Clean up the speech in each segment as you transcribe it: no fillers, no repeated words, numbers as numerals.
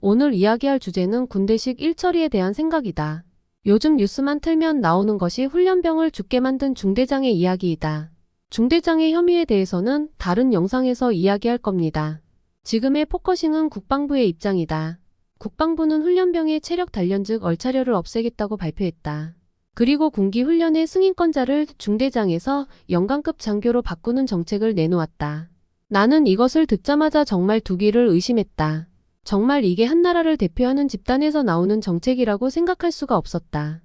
오늘 이야기할 주제는 군대식 일처리에 대한 생각이다. 요즘 뉴스만 틀면 나오는 것이 훈련병을 죽게 만든 중대장의 이야기이다. 중대장의 혐의에 대해서는 다른 영상에서 이야기할 겁니다. 지금의 포커싱은 국방부의 입장이다. 국방부는 훈련병의 체력 단련 즉 얼차려를 없애겠다고 발표했다. 그리고 군기 훈련의 승인권자를 중대장에서 연관급 장교로 바꾸는 정책을 내놓았다. 나는 이것을 듣자마자 정말 두기를 의심했다. 정말 이게 한 나라를 대표하는 집단에서 나오는 정책이라고 생각할 수가 없었다.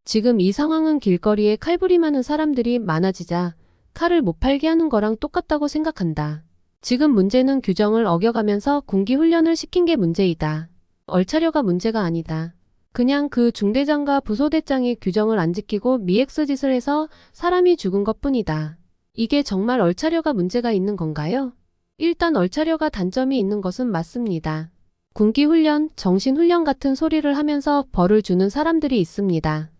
지금 이 상황은 길거리에 칼부림하는 사람들이 많아지자 칼을 못 팔게 하는 거랑 똑같다고 생각한다. 지금 문제는 규정을 어겨가면서 군기 훈련을 시킨 게 문제이다. 얼차려가 문제가 아니다. 그냥 그 중대장과 부소대장이 규정을 안 지키고 미엑스 짓을 해서 사람이 죽은 것뿐이다. 이게 정말 얼차려가 문제가 있는 건가요? 일단 얼차려가 단점이 있는 것은 맞습니다. 군기훈련, 정신훈련 같은 소리를 하면서 벌을 주는 사람들이 있습니다.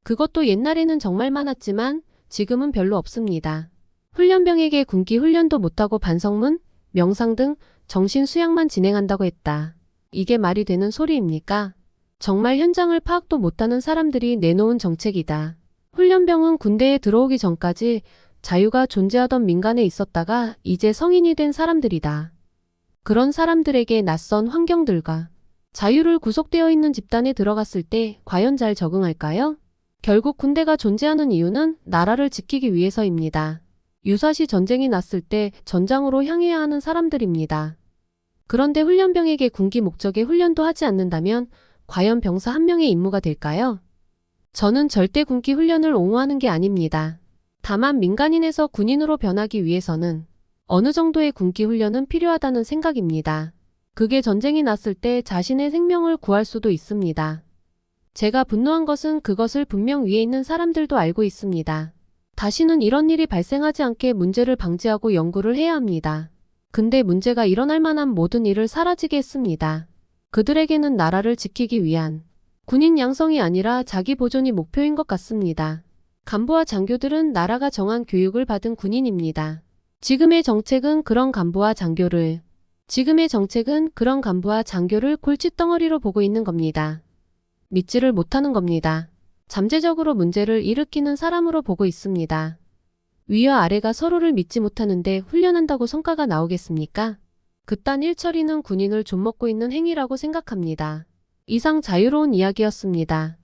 그것도 옛날에는 정말 많았지만 지금은 별로 없습니다. 훈련병에게 군기훈련도 못하고 반성문, 명상 등 정신수양만 진행한다고 했다. 이게 말이 되는 소리입니까? 정말 현장을 파악도 못하는 사람들이 내놓은 정책이다. 훈련병은 군대에 들어오기 전까지 자유가 존재하던 민간에 있었다가 이제 성인이 된 사람들이다. 그런 사람들에게 낯선 환경들과 자유를 구속되어 있는 집단에 들어갔을 때 과연 잘 적응할까요? 결국 군대가 존재하는 이유는 나라를 지키기 위해서입니다. 유사시 전쟁이 났을 때 전장으로 향해야 하는 사람들입니다. 그런데 훈련병에게 군기 목적의 훈련도 하지 않는다면 과연 병사 한 명의 임무가 될까요? 저는 절대 군기 훈련을 옹호하는 게 아닙니다. 다만 민간인에서 군인으로 변하기 위해서는 어느 정도의 군기 훈련은 필요하다는 생각입니다. 그게 전쟁이 났을 때 자신의 생명을 구할 수도 있습니다. 제가 분노한 것은 그것을 분명 위에 있는 사람들도 알고 있습니다. 다시는 이런 일이 발생하지 않게 문제를 방지하고 연구를 해야 합니다. 근데 문제가 일어날 만한 모든 일을 사라지게 했습니다. 그들에게는 나라를 지키기 위한 군인 양성이 아니라 자기 보존이 목표인 것 같습니다. 간부와 장교들은 나라가 정한 교육을 받은 군인입니다. 지금의 정책은 그런 간부와 장교를 골칫덩어리로 보고 있는 겁니다. 믿지를 못하는 겁니다. 잠재적으로 문제를 일으키는 사람으로 보고 있습니다. 위와 아래가 서로를 믿지 못하는데 훈련한다고 성과가 나오겠습니까? 그딴 일처리는 군인을 좀먹고 있는 행위라고 생각합니다. 이상 자유로운 이야기였습니다.